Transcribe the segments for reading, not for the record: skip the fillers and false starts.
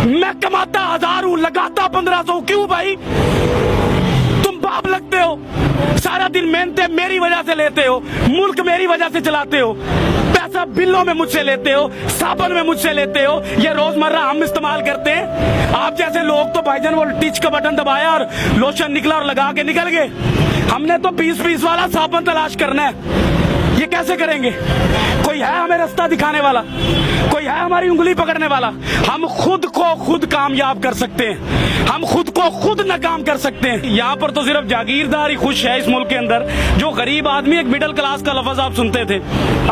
मैं कमाता 1000 हूँ, लगाता 1500, क्यों भाई? तुम बाप लगते हो, सारा दिन मेहनतें मेरी वजह से लेते हो, मुल्क मेरी वजह से चलाते हो, पैसा बिलों में मुझसे लेते हो, साबुन में मुझसे लेते हो, ये रोजमर्रा हम इस्तेमाल करते हैं। आप जैसे लोग तो भाईजान वो टिच का बटन दबाया और लोशन निकला और लगा के निकल गए। हमने तो 20-20 वाला साबुन तलाश करना है। ये कैसे करेंगे? कोई है हमें रास्ता दिखाने वाला? कोई है हमारी उंगली पकड़ने वाला? हम खुद को खुद कामयाब कर सकते हैं, हम खुद को खुद नाकाम कर सकते हैं। यहाँ पर तो सिर्फ जागीरदार ही खुश है इस मुल्क के अंदर। जो गरीब आदमी, एक मिडिल क्लास का लफ्ज आप सुनते थे,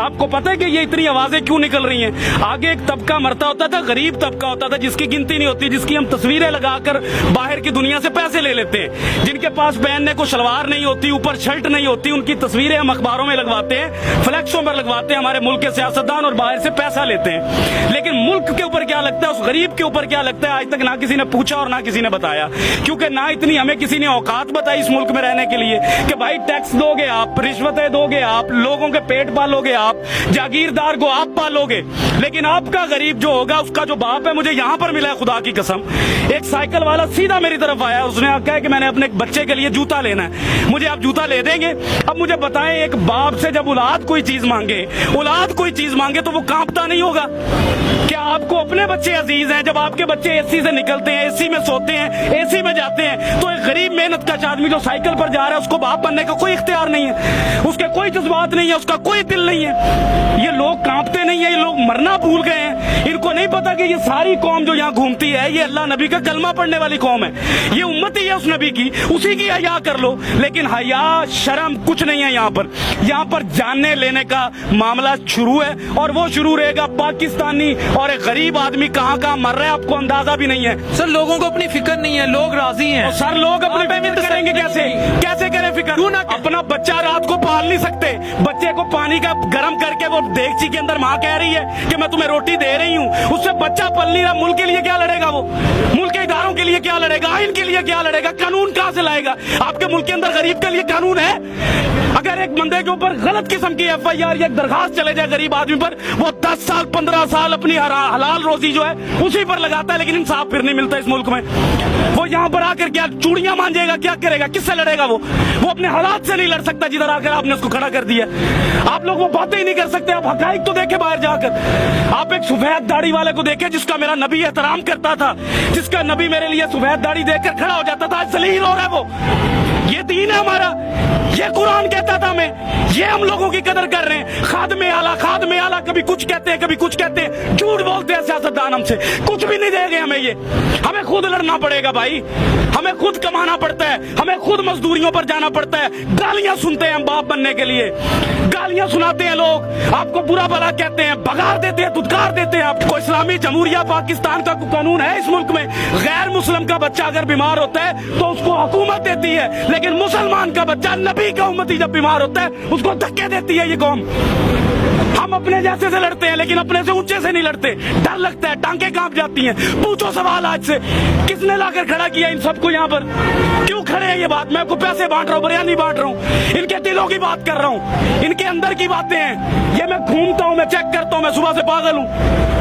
आपको पता है कि ये इतनी आवाजें क्यों निकल रही हैं? आगे एक तबका मरता होता था, गरीब तबका होता था, जिसकी गिनती नहीं होती, जिसकी हम तस्वीरें लगाकर बाहर की दुनिया से पैसे ले लेते हैं, जिनके पास पहनने को शलवार नहीं होती, ऊपर शर्ट नहीं होती, उनकी तस्वीरें हम अखबारों में लगवाते हैं, फ्लैक्सों पर लगवाते हैं, हमारे मुल्क के सियासतदान, और बाहर से पैसा लेते हैं। लेकिन मुल्क के ऊपर क्या लगता है, उस गरीब के ऊपर क्या लगता है, आज तक ना किसी ने पूछा और ना किसी ने बताया। क्योंकि ना इतनी हमें किसी ने औकात बताई इस मुल्क में रहने के लिए कि भाई टैक्स दोगे आप, रिश्वतें दोगे आप, लोगों के पेट पालोगे आप, जागीरदार को आप पालोगे। लेकिन आपका गरीब जो होगा, उसका जो बाप है, मुझे यहाँ पर मिला है खुदा की कसम, एक साइकिल वाला सीधा मेरी तरफ आया, उसने कहा कि मैंने अपने बच्चे के लिए जूता लेना है, मुझे आप जूता ले देंगे? अब मुझे बताएं, एक बाप से जब औलाद कोई चीज मांगे तो वो कांपता नहीं होगा? क्या आपको अपने बच्चे अजीज हैं? जब आपके बच्चे एसी से निकलते हैं, एसी में सोते हैं, एसी में जाते हैं, तो एक गरीब मेहनत का आदमी जो साइकिल पर जा रहा है, उसको बाप बनने का कोई इख्तियार नहीं है, उसके कोई जज्बात नहीं है, उसका कोई दिल नहीं है। ये लोग कांपते नहीं है, ये लोग मरना भूल गए हैं। इनको नहीं पता कि ये सारी कौम जो यहाँ घूमती है, ये अल्लाह नबी का कलमा पढ़ने वाली कौम है, ये उम्मत ही है उस नबी की, उसी की हया कर लो। लेकिन हया शर्म कुछ नहीं है यहाँ पर जानने लेने का मामला शुरू है, और वो शुरू रहेगा। पाकिस्तानी और एक गरीब आदमी कहाँ कहाँ मर रहा है, आपको अंदाजा भी नहीं है। सर, लोगों को अपनी फिक्र नहीं है, लोग राजी हैं। सर, लोग अपनी फिक्र करेंगे कैसे करें फिक्र? अपना बच्चा रात को पाल नहीं सकते, बच्चे को पानी का गर्म करके वो देगची के अंदर माँ कह रही है कि मैं तुम्हें रोटी दे रही हूँ, उससे बच्चा पल नहीं रहा। मुल्क के लिए क्या लड़ेगा वो? मुल्क के इदारों के लिए क्या लड़ेगा? आइन के लिए क्या लड़ेगा? कानून कहाँ से लाएगा? आपके मुल्क के अंदर गरीब के लिए कानून है? अगर एक बंदे के ऊपर गलत किस्म की FIR या दरखास्त चले जाए गरीब आदमी पर, वो 10 साल 15 साल अपनी हलाल रोजी जो है उसी पर लगाता है, लेकिन इंसाफ फिर नहीं मिलता इस मुल्क में। वो यहाँ पर आकर क्या चूड़ियां मांजेगा? क्या करेगा? किससे लड़ेगा? वो अपने हालात से नहीं लड़ सकता जिधर आकर आपने उसको खड़ा कर दिया। आप लोग वो बातें ही नहीं कर सकते। आप हकाइक तो देखे बाहर जाकर। आप एक सफेद दाढ़ी वाले को देखे जिसका मेरा नबी एहतराम करता था, जिसका नबी मेरे लिए सफेद दाढ़ी देखकर खड़ा हो जाता था, आज जलील हो रहा है वो। ये दीन है हमारा, ये कुरान कहता था हमें, ये हम लोगों की कदर कर रहे हैं। खादमे आला कभी कुछ कहते हैं, कभी कुछ कहते हैं, झूठ बोलते हैं सियासतदान हमसे, कुछ भी नहीं देंगे हमें। ये हमें खुद लड़ना पड़ेगा भाई, हमें खुद कमाना पड़ता है, हमें खुद मजदूरियों पर जाना पड़ता है। गालियां सुनते हैं हम बाप बनने के लिए, गालियां सुनाते हैं लोग, आपको बुरा भला कहते हैं, भगार देते हैं, धुतकार देते हैं। आपको इस्लामी जमहूरिया पाकिस्तान का कानून है इस मुल्क में, गैर मुस्लिम का बच्चा अगर बीमार होता है तो उसको हुकूमत देती है, लेकिन मुसलमान का बच्चा, नबी का उम्मती जब बीमार होता है उसको धक्के देती है ये कौम। हम अपने जैसे से लड़ते हैं, लेकिन अपने से ऊंचे से नहीं लड़ते। डर लगता है, टांगे कांप जाती हैं। पूछो सवाल आज से, किसने लाकर खड़ा किया इन सबको यहाँ पर? क्यों खड़े हैं? ये बात मैं आपको पैसे बांट रहा हूँ, बयानी बांट रहा हूँ, इनके दिलों की बात कर रहा हूँ, इनके अंदर की बातें हैं। ये मैं घूमता हूँ, मैं चेक करता हूँ, मैं सुबह से पागल हूँ।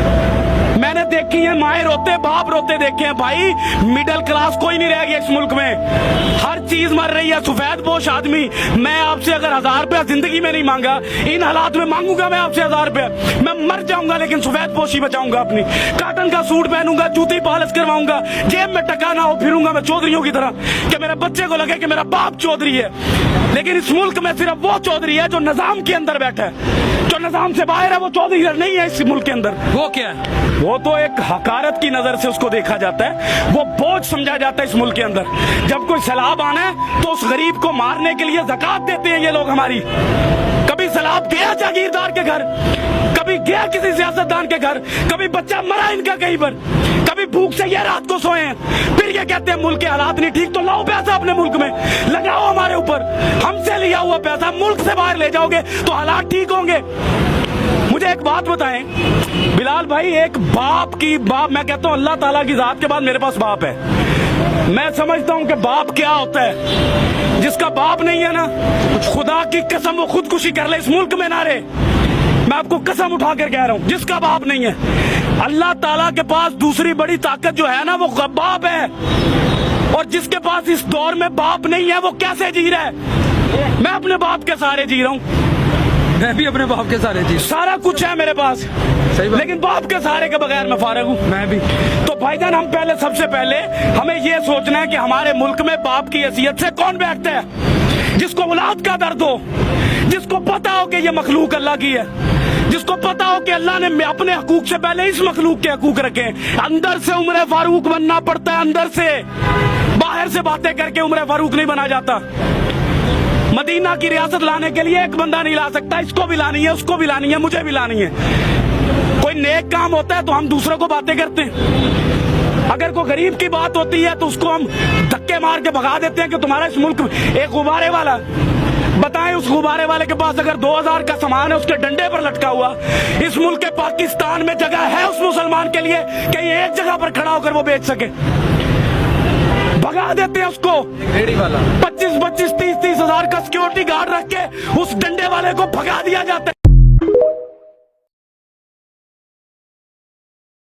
मैंने देखी है माए रोते, बाप रोते देखे हैं भाई। मिडिल क्लास कोई नहीं रह गया इस मुल्क में, हर चीज मर रही है। सफेद पोश आदमी, मैं आपसे अगर 1000 रुपया जिंदगी में नहीं मांगा, इन हालात में मांगूंगा मैं आपसे 1000 रुपया, मैं मर जाऊंगा, लेकिन सफेद पोशी बचाऊंगा अपनी। काटन का सूट पहनूंगा, जूती पॉलिश करवाऊंगा, जेब में टका ना हो, फिरूंगा मैं चौधरियों की तरह कि मेरे बच्चे को लगे कि मेरा बाप चौधरी है। लेकिन इस मुल्क में सिर्फ वो चौधरी है जो निजाम के अंदर बैठा है, जो निजाम से बाहर है वो चौधरी नहीं है इस मुल्क के अंदर। वो क्या है? वो तो एक हकारत की नजर से उसको देखा जाता है, वो बोझ समझा जाता है इस मुल्क के अंदर। जब कोई सैलाब आना है तो उस गरीब को मारने के लिए ज़कात देते हैं ये लोग हमारी। कभी सैलाब गया जागीरदार के घर, कभी गया किसी सियासतदान के घर, कभी बच्चा मरा इनका कहीं पर, कभी भूख से ये रात को सोए हैं, फिर ये कहते हैं मुल्क के हालात नहीं ठीक। तो लाओ पैसा अपने मुल्क में, लगाओ हमारे ऊपर, हमसे लिया हुआ पैसा मुल्क से बाहर ले जाओगे तो हालात ठीक होंगे। मुझे एक बात बताएं बिलाल भाई, एक बाप मैं कहता हूँ अल्लाह ताला की जात के बाद मेरे पास बाप है। मैं समझता हूँ कि बाप क्या होता है। जिसका बाप नहीं है ना, खुदा की कसम वो खुदकुशी कर ले, इस मुल्क में ना रहे। मैं आपको कसम उठा कर कह रहा हूँ, जिसका बाप नहीं है, अल्लाह ताला के पास दूसरी बड़ी ताकत जो है ना वो बाप है, और जिसके पास इस दौर में बाप नहीं है वो कैसे जी रहा है? मैं अपने बाप के सहारे जी रहा हूँ, मैं भी अपने बाप के सारे जी, सारा कुछ है मेरे पास, सही बात। लेकिन बाप के सहारे के बगैर मैं फारिग हूँ। मैं भी। तो भाईजान हम पहले सबसे पहले हमें ये सोचना है कि हमारे मुल्क में बाप की हैसियत से कौन बैठता है, जिसको औलाद का दर्द हो, जिसको पता हो कि ये मखलूक अल्लाह की है, जिसको पता हो कि अल्लाह ने अपने हकूक से पहले इस मखलूक के हकूक रखे। अंदर से उम्र फारूक बनना पड़ता है, अंदर से, बाहर से बातें करके उम्र फारूक नहीं बना जाता। मदीना की रियासत लाने के लिए एक बंदा नहीं ला सकता, इसको भी लानी है, उसको भी लानी है, मुझे भी लानी है। कोई नेक काम होता है तो हम दूसरों को बातें करते हैं, अगर कोई गरीब की बात होती है तो उसको हम धक्के मार के भगा देते हैं कि तुम्हारा इस मुल्क में एक गुब्बारे वाला, बताएं उस गुब्बारे वाले के पास अगर 2000 का सामान है उसके डंडे पर लटका हुआ, इस मुल्क के पाकिस्तान में जगह है उस मुसलमान के लिए कि ये एक जगह पर खड़ा होकर वो बेच सके? भगा देते हैं उसको। रेडी वाला 25-25, 30-30 हजार का सिक्योरिटी गार्ड रख के उस डंडे वाले को भगा दिया जाता